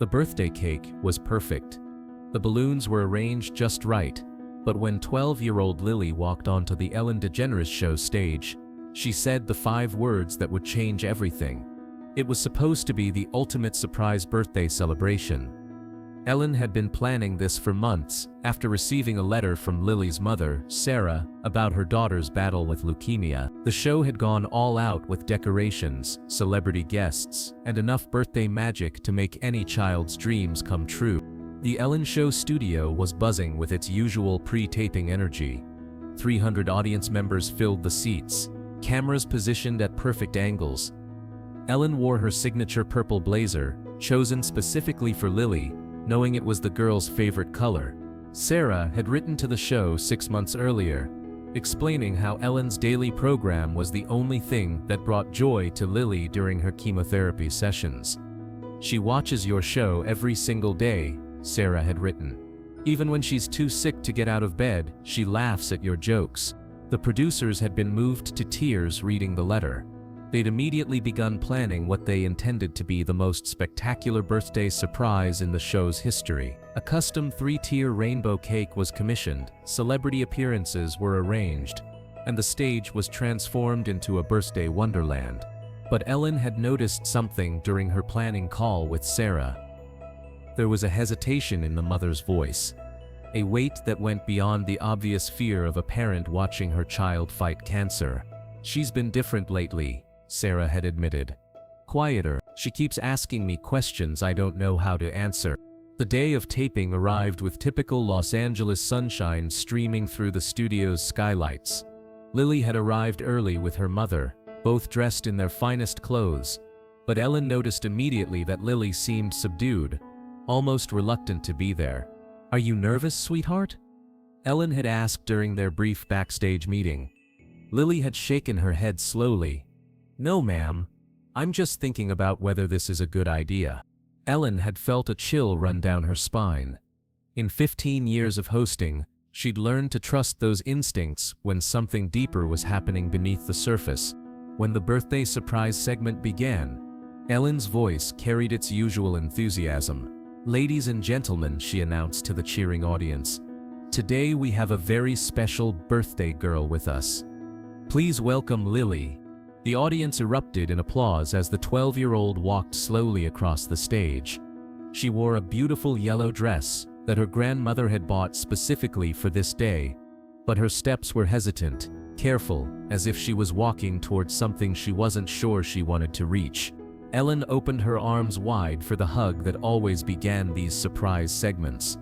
The birthday cake was perfect. The balloons were arranged just right, but when 12-year-old Lily walked onto the Ellen DeGeneres show stage, she said the 5 words that would change everything. It was supposed to be the ultimate surprise birthday celebration. Ellen had been planning this for months after receiving a letter from Lily's mother, Sarah, about her daughter's battle with leukemia. The show had gone all out with decorations, celebrity guests, and enough birthday magic to make any child's dreams come true. The Ellen Show studio was buzzing with its usual pre-taping energy. 300 audience members filled the seats, cameras positioned at perfect angles. Ellen wore her signature purple blazer, chosen specifically for Lily, knowing it was the girl's favorite color. Sarah had written to the show 6 months earlier, explaining how Ellen's daily program was the only thing that brought joy to Lily during her chemotherapy sessions. "She watches your show every single day," Sarah had written. "Even when she's too sick to get out of bed, she laughs at your jokes." The producers had been moved to tears reading the letter. They'd immediately begun planning what they intended to be the most spectacular birthday surprise in the show's history. A custom 3-tier rainbow cake was commissioned, celebrity appearances were arranged, and the stage was transformed into a birthday wonderland. But Ellen had noticed something during her planning call with Sarah. There was a hesitation in the mother's voice, a weight that went beyond the obvious fear of a parent watching her child fight cancer. "She's been different lately," Sarah had admitted. "Quieter. She keeps asking me questions I don't know how to answer." The day of taping arrived with typical Los Angeles sunshine streaming through the studio's skylights. Lily had arrived early with her mother, both dressed in their finest clothes, but Ellen noticed immediately that Lily seemed subdued, almost reluctant to be there. "Are you nervous, sweetheart?" Ellen had asked during their brief backstage meeting. Lily had shaken her head slowly. "No, ma'am. I'm just thinking about whether this is a good idea." Ellen had felt a chill run down her spine. In 15 years of hosting, she'd learned to trust those instincts when something deeper was happening beneath the surface. When the birthday surprise segment began, Ellen's voice carried its usual enthusiasm. "Ladies and gentlemen," she announced to the cheering audience, "today we have a very special birthday girl with us. Please welcome Lily." The audience erupted in applause as the 12-year-old walked slowly across the stage. She wore a beautiful yellow dress that her grandmother had bought specifically for this day, but her steps were hesitant, careful, as if she was walking towards something she wasn't sure she wanted to reach. Ellen opened her arms wide for the hug that always began these surprise segments.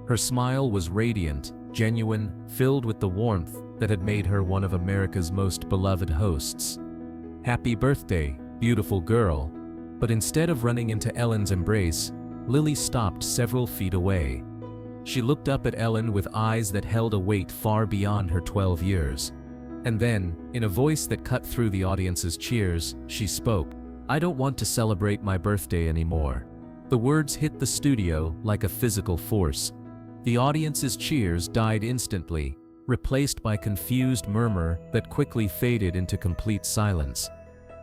Her smile was radiant, genuine, filled with the warmth that had made her one of America's most beloved hosts. "Happy birthday, beautiful girl." But instead of running into Ellen's embrace, Lily stopped several feet away. She looked up at Ellen with eyes that held a weight far beyond her 12 years. And then, in a voice that cut through the audience's cheers, she spoke. "I don't want to celebrate my birthday anymore." The words hit the studio like a physical force. The audience's cheers died instantly, replaced by confused murmur that quickly faded into complete silence.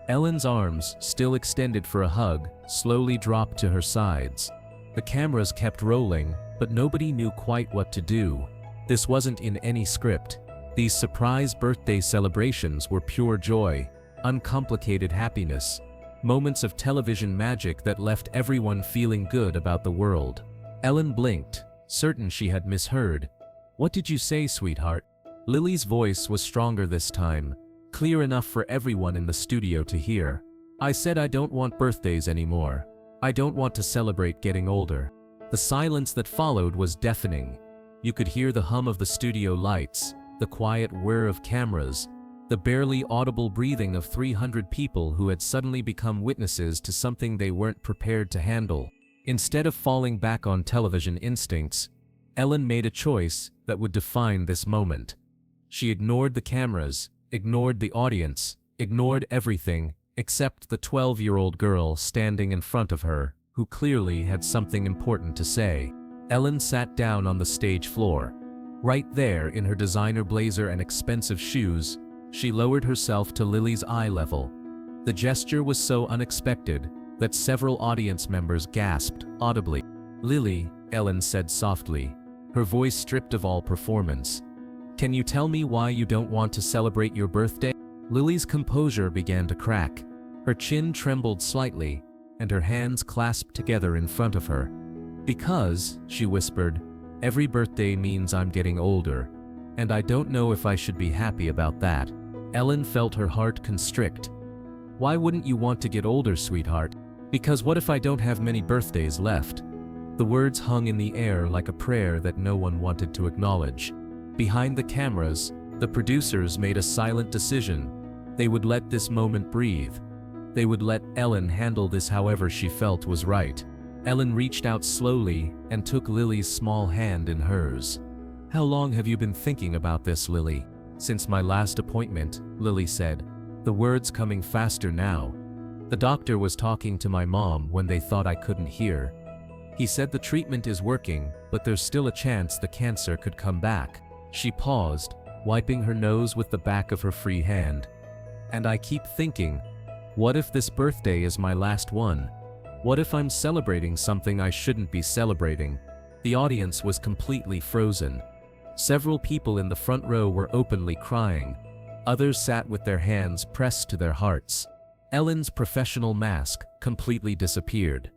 Ellen's arms, still extended for a hug, slowly dropped to her sides. The cameras kept rolling, but nobody knew quite what to do. This wasn't in any script. These surprise birthday celebrations were pure joy, uncomplicated happiness, moments of television magic that left everyone feeling good about the world. Ellen blinked, certain she had misheard. "What did you say, sweetheart?" Lily's voice was stronger this time, clear enough for everyone in the studio to hear. "I said I don't want birthdays anymore. I don't want to celebrate getting older." The silence that followed was deafening. You could hear the hum of the studio lights, the quiet whir of cameras, the barely audible breathing of 300 people who had suddenly become witnesses to something they weren't prepared to handle. Instead of falling back on television instincts, Ellen made a choice that would define this moment. She ignored the cameras, ignored the audience, ignored everything except the 12-year-old girl standing in front of her, who clearly had something important to say. Ellen sat down on the stage floor. Right there, in her designer blazer and expensive shoes, she lowered herself to Lily's eye level. The gesture was so unexpected, that several audience members gasped audibly. "Lily," Ellen said softly, her voice stripped of all performance. "Can you tell me why you don't want to celebrate your birthday?" Lily's composure began to crack. Her chin trembled slightly, and her hands clasped together in front of her. "Because," she whispered, "every birthday means I'm getting older, and I don't know if I should be happy about that." Ellen felt her heart constrict. "Why wouldn't you want to get older, sweetheart?" "Because what if I don't have many birthdays left?" The words hung in the air like a prayer that no one wanted to acknowledge. Behind the cameras, the producers made a silent decision. They would let this moment breathe. They would let Ellen handle this however she felt was right. Ellen reached out slowly and took Lily's small hand in hers. "How long have you been thinking about this, Lily?" "Since my last appointment," Lily said, the words coming faster now. "The doctor was talking to my mom when they thought I couldn't hear. He said the treatment is working, but there's still a chance the cancer could come back." She paused, wiping her nose with the back of her free hand. "And I keep thinking, what if this birthday is my last one? What if I'm celebrating something I shouldn't be celebrating?" The audience was completely frozen. Several people in the front row were openly crying. Others sat with their hands pressed to their hearts. Ellen's professional mask completely disappeared.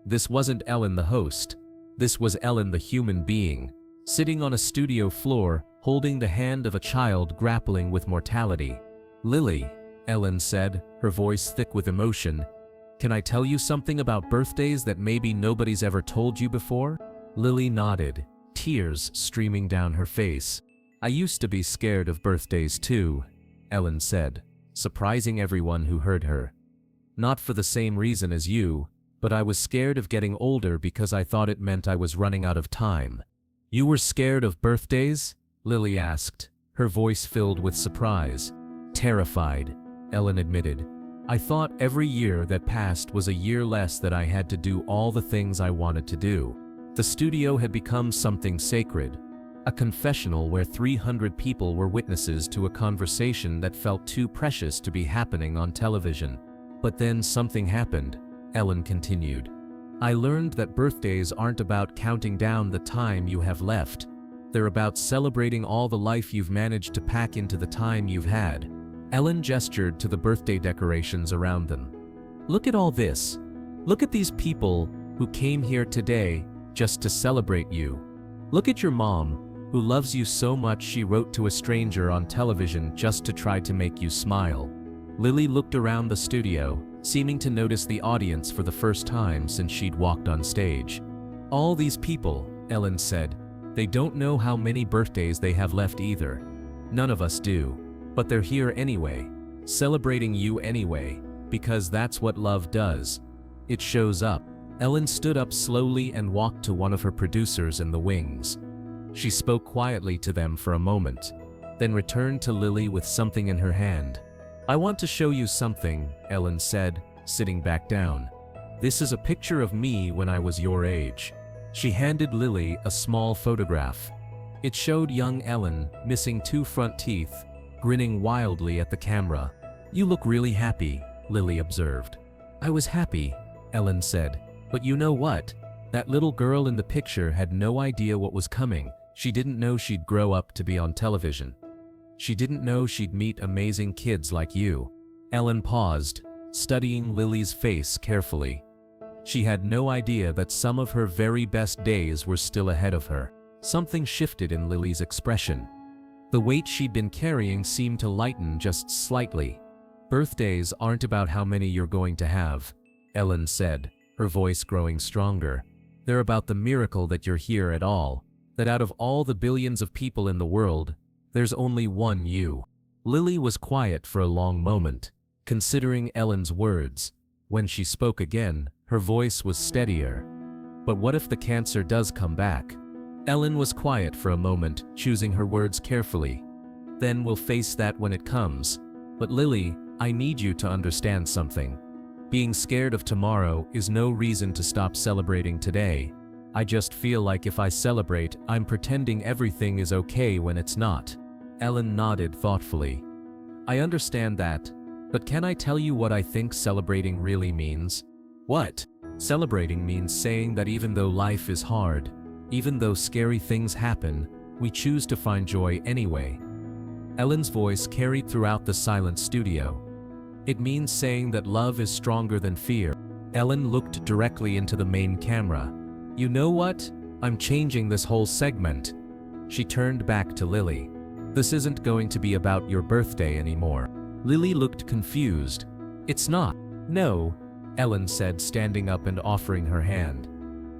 This wasn't Ellen the host. This was Ellen the human being, sitting on a studio floor, holding the hand of a child grappling with mortality. "Lily," Ellen said, her voice thick with emotion, "can I tell you something about birthdays that maybe nobody's ever told you before?" Lily nodded, tears streaming down her face. "I used to be scared of birthdays too," Ellen said, surprising everyone who heard her. "Not for the same reason as you, but I was scared of getting older because I thought it meant I was running out of time." "You were scared of birthdays?" Lily asked, her voice filled with surprise. "Terrified," Ellen admitted. "I thought every year that passed was a year less that I had to do all the things I wanted to do." The studio had become something sacred, a confessional where 300 people were witnesses to a conversation that felt too precious to be happening on television. "But then something happened," Ellen continued. "I learned that birthdays aren't about counting down the time you have left. They're about celebrating all the life you've managed to pack into the time you've had." Ellen gestured to the birthday decorations around them. "Look at all this. Look at these people who came here today just to celebrate you. Look at your mom, who loves you so much she wrote to a stranger on television just to try to make you smile." Lily looked around the studio, seeming to notice the audience for the first time since she'd walked on stage. "All these people," Ellen said, "they don't know how many birthdays they have left either. None of us do. But they're here anyway, celebrating you anyway, because that's what love does. It shows up." Ellen stood up slowly and walked to one of her producers in the wings. She spoke quietly to them for a moment, then returned to Lily with something in her hand. "I want to show you something," Ellen said, sitting back down. "This is a picture of me when I was your age." She handed Lily a small photograph. It showed young Ellen, missing 2 front teeth, grinning wildly at the camera. "You look really happy," Lily observed. "I was happy," Ellen said. "But you know what? That little girl in the picture had no idea what was coming. She didn't know she'd grow up to be on television. She didn't know she'd meet amazing kids like you." Ellen paused, studying Lily's face carefully. She had no idea that some of her very best days were still ahead of her. Something shifted in Lily's expression. The weight she'd been carrying seemed to lighten just slightly. "Birthdays aren't about how many you're going to have," Ellen said, her voice growing stronger. "They're about the miracle that you're here at all, that out of all the billions of people in the world, there's only one you." Lily was quiet for a long moment, considering Ellen's words. When she spoke again, her voice was steadier. "But what if the cancer does come back?" Ellen was quiet for a moment, choosing her words carefully. "Then we'll face that when it comes. But Lily, I need you to understand something. Being scared of tomorrow is no reason to stop celebrating today. I just feel like if I celebrate, I'm pretending everything is okay when it's not." Ellen nodded thoughtfully. "I understand that, but can I tell you what I think celebrating really means? What? Celebrating means saying that even though life is hard, even though scary things happen, we choose to find joy anyway. Ellen's voice carried throughout the silent studio. It means saying that love is stronger than fear. Ellen looked directly into the main camera. You know what? I'm changing this whole segment. She turned back to Lily. This isn't going to be about your birthday anymore. Lily looked confused. It's not. No, Ellen said, standing up and offering her hand.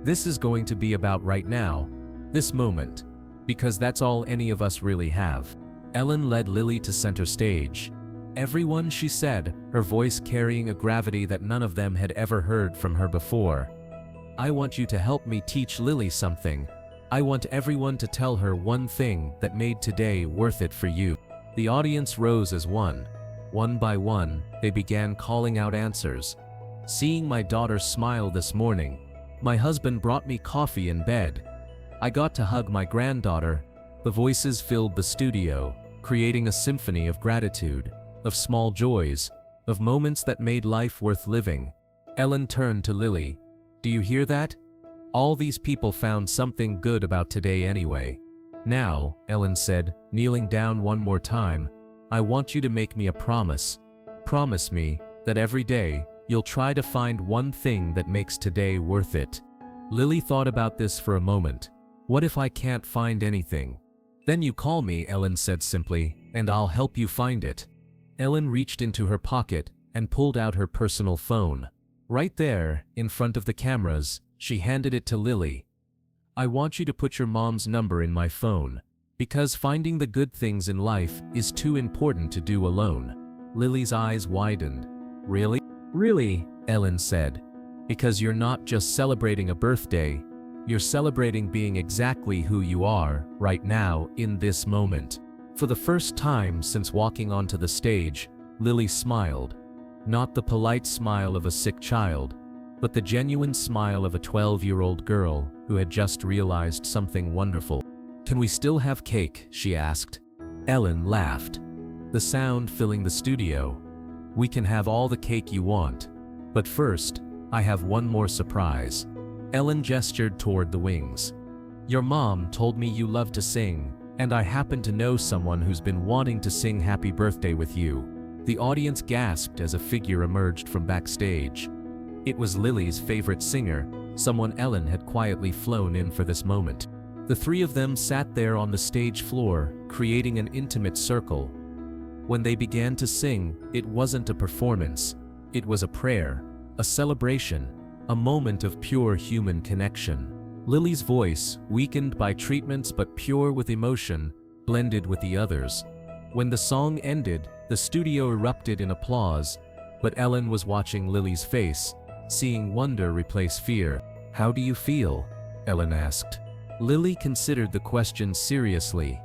This is going to be about right now, this moment, because that's all any of us really have. Ellen led Lily to center stage. Everyone, she said, her voice carrying a gravity that none of them had ever heard from her before. I want you to help me teach Lily something. I want everyone to tell her one thing that made today worth it for you. The audience rose as one. One by one, they began calling out answers. Seeing my daughter smile this morning. My husband brought me coffee in bed. I got to hug my granddaughter. The voices filled the studio, creating a symphony of gratitude, of small joys, of moments that made life worth living. Ellen turned to Lily. Do you hear that? All these people found something good about today anyway. Now, Ellen said, kneeling down one more time, I want you to make me a promise. Promise me that every day, you'll try to find one thing that makes today worth it. Lily thought about this for a moment. What if I can't find anything? Then you call me, Ellen said simply, and I'll help you find it. Ellen reached into her pocket and pulled out her personal phone. Right there, in front of the cameras, she handed it to Lily. I want you to put your mom's number in my phone, because finding the good things in life is too important to do alone. Lily's eyes widened. Really? Really, Ellen said. Because you're not just celebrating a birthday, you're celebrating being exactly who you are right now in this moment. For the first time since walking onto the stage, Lily smiled. Not the polite smile of a sick child, but the genuine smile of a 12-year-old girl who had just realized something wonderful. Can we still have cake? She asked. Ellen laughed, the sound filling the studio. We can have all the cake you want. But first, I have one more surprise. Ellen gestured toward the wings. Your mom told me you love to sing, and I happen to know someone who's been wanting to sing Happy Birthday with you. The audience gasped as a figure emerged from backstage. It was Lily's favorite singer, someone Ellen had quietly flown in for this moment. The three of them sat there on the stage floor, creating an intimate circle. When they began to sing, it wasn't a performance. It was a prayer, a celebration, a moment of pure human connection. Lily's voice, weakened by treatments but pure with emotion, blended with the others. When the song ended, the studio erupted in applause, but Ellen was watching Lily's face, seeing wonder replace fear. How do you feel? Ellen asked. Lily considered the question seriously.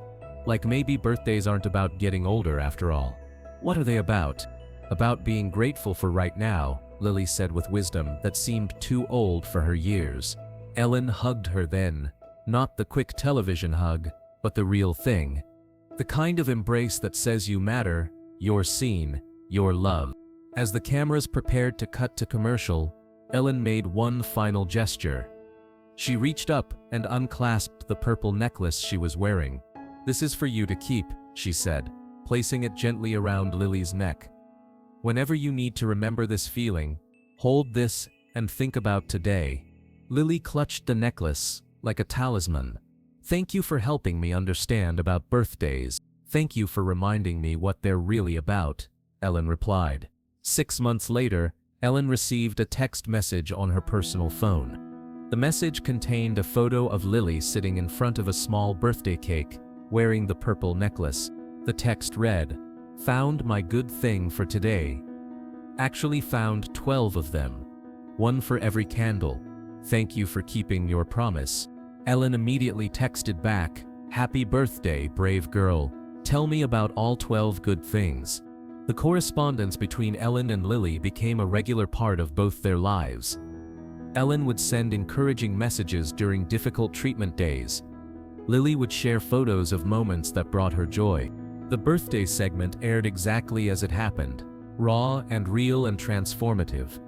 Like maybe birthdays aren't about getting older after all. What are they about? About being grateful for right now, Lily said with wisdom that seemed too old for her years. Ellen hugged her then, not the quick television hug, but the real thing. The kind of embrace that says you matter, you're seen, you're loved. As the cameras prepared to cut to commercial, Ellen made one final gesture. She reached up and unclasped the purple necklace she was wearing. This is for you to keep, she said, placing it gently around Lily's neck. Whenever you need to remember this feeling, hold this and think about today. Lily clutched the necklace like a talisman. Thank you for helping me understand about birthdays. Thank you for reminding me what they're really about, Ellen replied. 6 months later, Ellen received a text message on her personal phone. The message contained a photo of Lily sitting in front of a small birthday cake, wearing the purple necklace. The text read, "Found my good thing for today. Actually found 12 of them. One for every candle. Thank you for keeping your promise." Ellen immediately texted back, "Happy birthday, brave girl. Tell me about all 12 good things." The correspondence between Ellen and Lily became a regular part of both their lives. Ellen would send encouraging messages during difficult treatment days. Lily would share photos of moments that brought her joy. The birthday segment aired exactly as it happened, raw and real and transformative.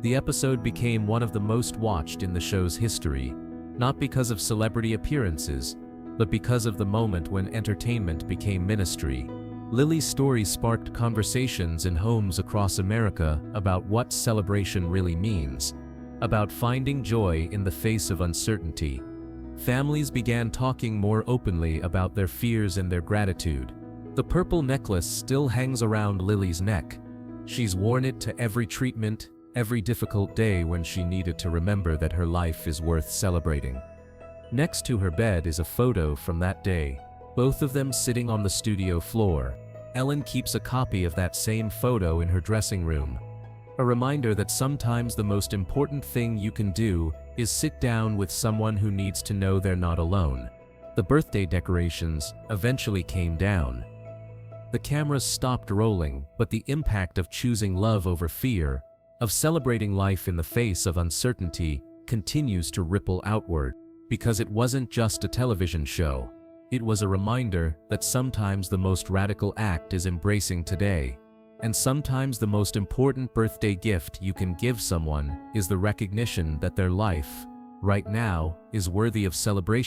The episode became one of the most watched in the show's history, not because of celebrity appearances, but because of the moment when entertainment became ministry. Lily's story sparked conversations in homes across America about what celebration really means, about finding joy in the face of uncertainty. Families began talking more openly about their fears and their gratitude. The purple necklace still hangs around Lily's neck. She's worn it to every treatment, every difficult day when she needed to remember that her life is worth celebrating. Next to her bed is a photo from that day, both of them sitting on the studio floor. Ellen keeps a copy of that same photo in her dressing room. A reminder that sometimes the most important thing you can do is sit down with someone who needs to know they're not alone. The birthday decorations eventually came down. The cameras stopped rolling, but the impact of choosing love over fear, of celebrating life in the face of uncertainty, continues to ripple outward. Because it wasn't just a television show. It was a reminder that sometimes the most radical act is embracing today. And sometimes the most important birthday gift you can give someone is the recognition that their life, right now, is worthy of celebration.